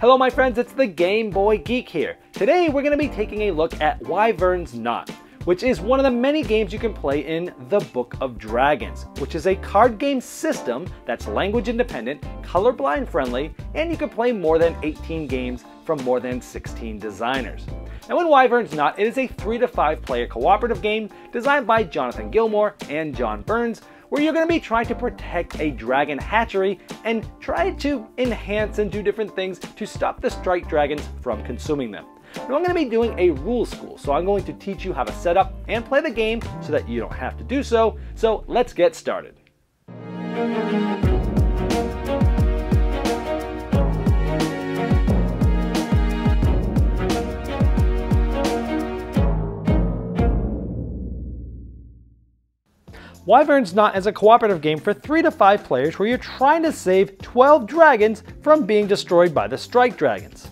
Hello my friends, it's the Game Boy Geek here. Today we're going to be taking a look at Wyvern's Knot, which is one of the many games you can play in the Book of Dragons, which is a card game system that's language independent, colorblind friendly, and you can play more than 18 games from more than 16 designers. Now in Wyvern's Knot, it is a 3 to 5 player cooperative game designed by Jonathan Gilmour and John Burns, where you're going to be trying to protect a dragon hatchery and try to enhance and do different things to stop the strike dragons from consuming them. Now I'm going to be doing a rule school, so I'm going to teach you how to set up and play the game so that you don't have to do so. So let's get started. Wyvern's Knot is a cooperative game for 3 to 5 players where you're trying to save 12 dragons from being destroyed by the strike dragons.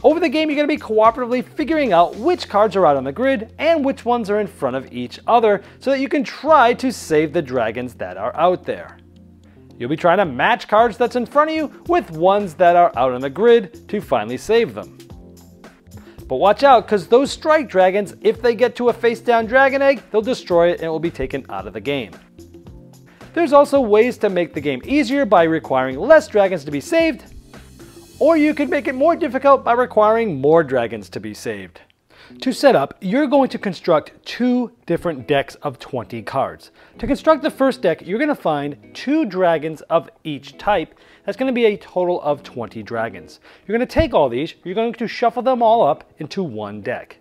Over the game, you're going to be cooperatively figuring out which cards are out on the grid and which ones are in front of each other so that you can try to save the dragons that are out there. You'll be trying to match cards that's in front of you with ones that are out on the grid to finally save them. But watch out, because those strike dragons, if they get to a face-down dragon egg, they'll destroy it and it will be taken out of the game. There's also ways to make the game easier by requiring less dragons to be saved, or you could make it more difficult by requiring more dragons to be saved. To set up, you're going to construct 2 different decks of 20 cards. To construct the first deck, you're going to find 2 dragons of each type. That's going to be a total of 20 dragons. You're going to take all these, you're going to shuffle them all up into one deck.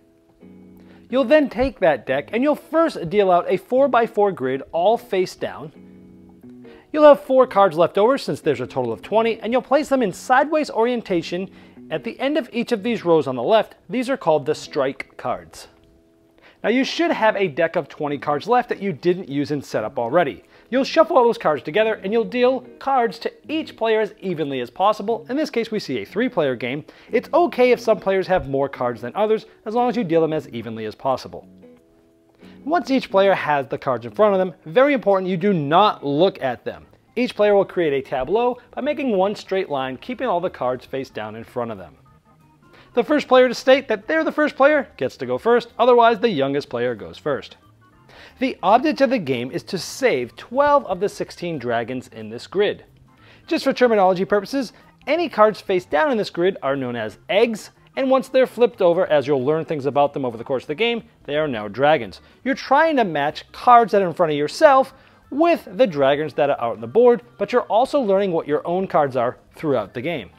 You'll then take that deck and you'll first deal out a 4x4 grid all face down. You'll have 4 cards left over since there's a total of 20, and you'll place them in sideways orientation at the end of each of these rows on the left. These are called the strike cards. Now you should have a deck of 20 cards left that you didn't use in setup already. You'll shuffle all those cards together and you'll deal cards to each player as evenly as possible. In this case, we see a 3-player game. It's okay if some players have more cards than others, as long as you deal them as evenly as possible. Once each player has the cards in front of them, very important, you do not look at them. Each player will create a tableau by making one straight line, keeping all the cards face down in front of them. The first player to state that they're the first player gets to go first, otherwise the youngest player goes first. The object of the game is to save 12 of the 16 dragons in this grid. Just for terminology purposes, any cards face down in this grid are known as eggs, and once they're flipped over, as you'll learn things about them over the course of the game, they are now dragons. You're trying to match cards that are in front of yourself with the dragons that are out on the board, but you're also learning what your own cards are throughout the game.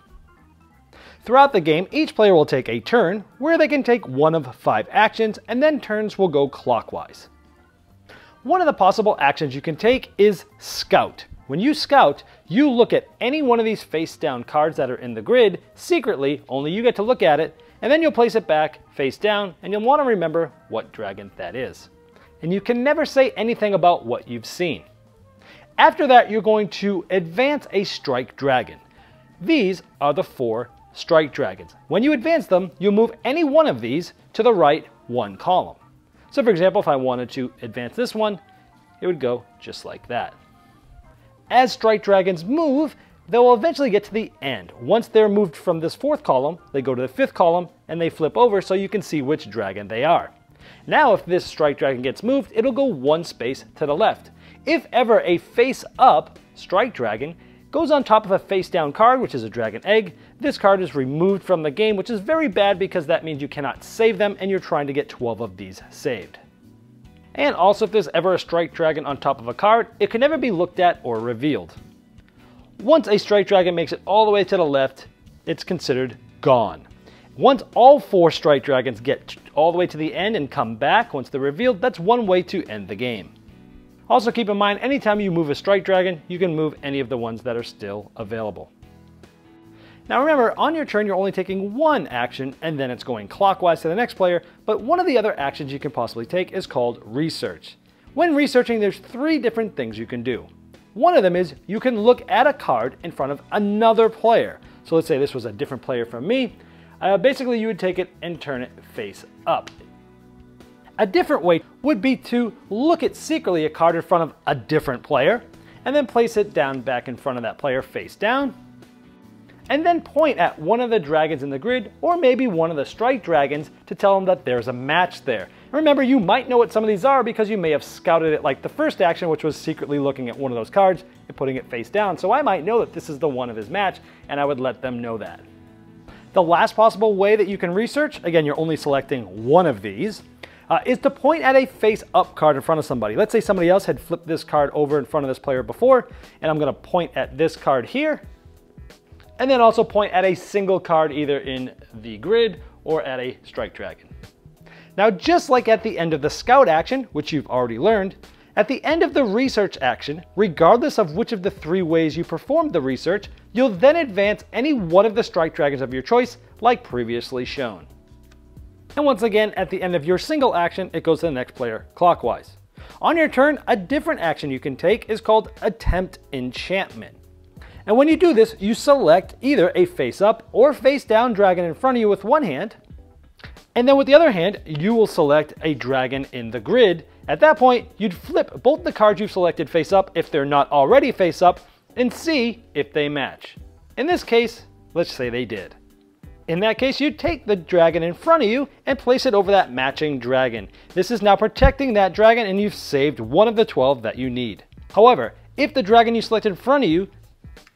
Throughout the game, each player will take a turn where they can take one of 5 actions, and then turns will go clockwise. One of the possible actions you can take is Scout. When you scout, you look at any one of these face down cards that are in the grid secretly, only you get to look at it, and then you'll place it back face down, and you'll want to remember what dragon that is. And you can never say anything about what you've seen. After that, you're going to advance a strike dragon. These are the 4 strike dragons. When you advance them, you'll move any one of these to the right 1 column. So for example, if I wanted to advance this one, it would go just like that. As strike dragons move, they will eventually get to the end. Once they're moved from this 4th column, they go to the 5th column and they flip over so you can see which dragon they are. Now if this strike dragon gets moved, it'll go 1 space to the left. If ever a face-up strike dragon goes on top of a face-down card, which is a dragon egg, this card is removed from the game, which is very bad because that means you cannot save them and you're trying to get 12 of these saved. And also, if there's ever a strike dragon on top of a card, it can never be looked at or revealed. Once a strike dragon makes it all the way to the left, it's considered gone. Once all 4 strike dragons get all the way to the end and come back once they're revealed, that's one way to end the game. Also keep in mind, anytime you move a strike dragon, you can move any of the ones that are still available. Now remember, on your turn you're only taking 1 action and then it's going clockwise to the next player, but one of the other actions you can possibly take is called research. When researching, there's 3 different things you can do. One of them is you can look at a card in front of another player. So let's say this was a different player from me. Basically, you would take it and turn it face up. A different way would be to look at secretly a card in front of a different player and then place it down back in front of that player face down. and then point at one of the dragons in the grid, or maybe one of the strike dragons, to tell them that there's a match there. And remember, you might know what some of these are because you may have scouted it like the first action, which was secretly looking at one of those cards and putting it face down. So I might know that this is the one of his match, and I would let them know that. The last possible way that you can research, again, you're only selecting one of these, is to point at a face-up card in front of somebody. Let's say somebody else had flipped this card over in front of this player before, and I'm going to point at this card here, and then also point at a single card either in the grid or at a strike dragon. Now, just like at the end of the scout action, which you've already learned, at the end of the research action, regardless of which of the three ways you performed the research, you'll then advance any one of the strike dragons of your choice, like previously shown. And once again, at the end of your single action, it goes to the next player clockwise. On your turn, a different action you can take is called Attempt Enchantment. And when you do this, you select either a face-up or face-down dragon in front of you with one hand, and then with the other hand, you will select a dragon in the grid. At that point, you'd flip both the cards you've selected face-up if they're not already face-up, and see if they match. In this case, let's say they did. In that case, you take the dragon in front of you and place it over that matching dragon. This is now protecting that dragon, and you've saved one of the 12 that you need. However, if the dragon you selected in front of you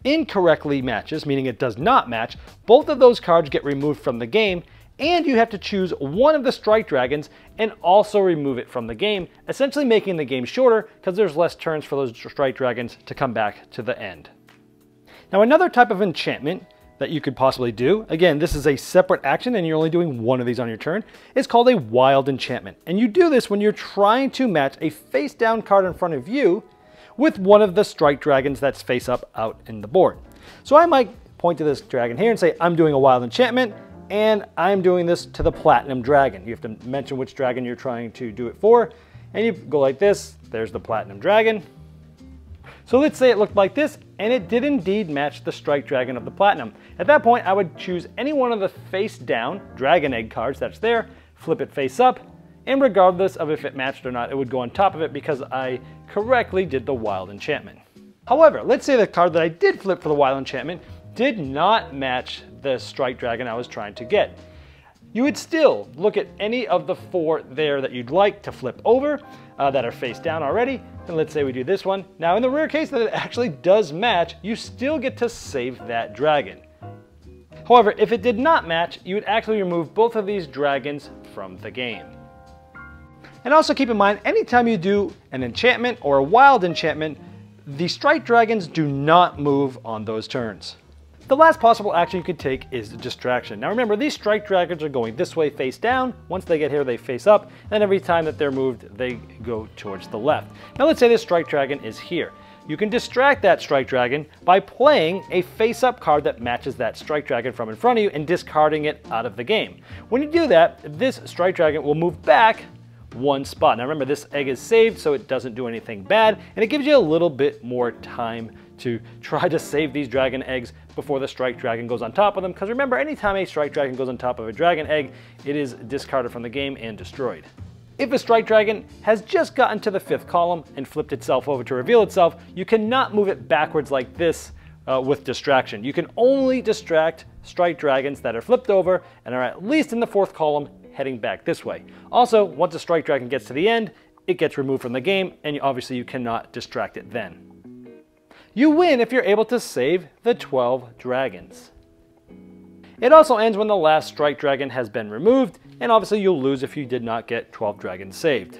incorrectly matches, meaning it does not match, both of those cards get removed from the game, and you have to choose one of the strike dragons and also remove it from the game, essentially making the game shorter because there's less turns for those strike dragons to come back to the end. Now, another type of enchantment that you could possibly do, again, this is a separate action and you're only doing one of these on your turn, is called a wild enchantment. And you do this when you're trying to match a face down card in front of you with one of the strike dragons that's face up out in the board. So I might point to this dragon here and say, I'm doing a wild enchantment, and I'm doing this to the platinum dragon. You have to mention which dragon you're trying to do it for, and you go like this, there's the platinum dragon. So let's say it looked like this, and it did indeed match the strike dragon of the platinum. At that point, I would choose any one of the face down dragon egg cards that's there, flip it face up, and regardless of if it matched or not, it would go on top of it because I correctly did the wild enchantment. However, let's say the card that I did flip for the wild enchantment did not match the strike dragon I was trying to get. You would still look at any of the four there that you'd like to flip over that are face down already, and let's say we do this one. Now, in the rare case that it actually does match, you still get to save that dragon. However, if it did not match, you would actually remove both of these dragons from the game. And also keep in mind, anytime you do an enchantment or a wild enchantment, the strike dragons do not move on those turns. The last possible action you could take is distraction. Now remember, these strike dragons are going this way face down. Once they get here, they face up, and every time that they're moved, they go towards the left. Now let's say this strike dragon is here. You can distract that strike dragon by playing a face-up card that matches that strike dragon from in front of you and discarding it out of the game. When you do that, this strike dragon will move back one spot. Now remember, this egg is saved, so it doesn't do anything bad, and it gives you a little bit more time to try to save these dragon eggs before the strike dragon goes on top of them, because remember, anytime a strike dragon goes on top of a dragon egg, it is discarded from the game and destroyed. If a strike dragon has just gotten to the 5th column and flipped itself over to reveal itself, you cannot move it backwards like this with distraction. You can only distract strike dragons that are flipped over and are at least in the 4th column heading back this way. Also, once a strike dragon gets to the end, it gets removed from the game, and obviously you cannot distract it then. You win if you're able to save the 12 dragons. It also ends when the last strike dragon has been removed, and obviously you'll lose if you did not get 12 dragons saved.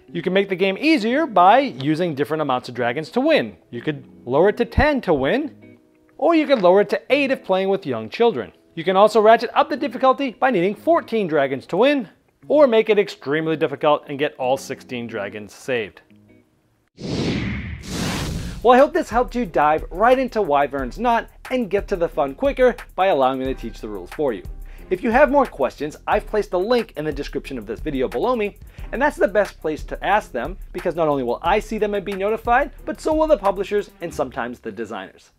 You can make the game easier by using different amounts of dragons to win. You could lower it to 10 to win, or you could lower it to 8 if playing with young children. You can also ratchet up the difficulty by needing 14 dragons to win, or make it extremely difficult and get all 16 dragons saved. Well, I hope this helped you dive right into Wyvern's knot and get to the fun quicker by allowing me to teach the rules for you. If you have more questions, I've placed a link in the description of this video below me, and that's the best place to ask them because not only will I see them and be notified, but so will the publishers and sometimes the designers.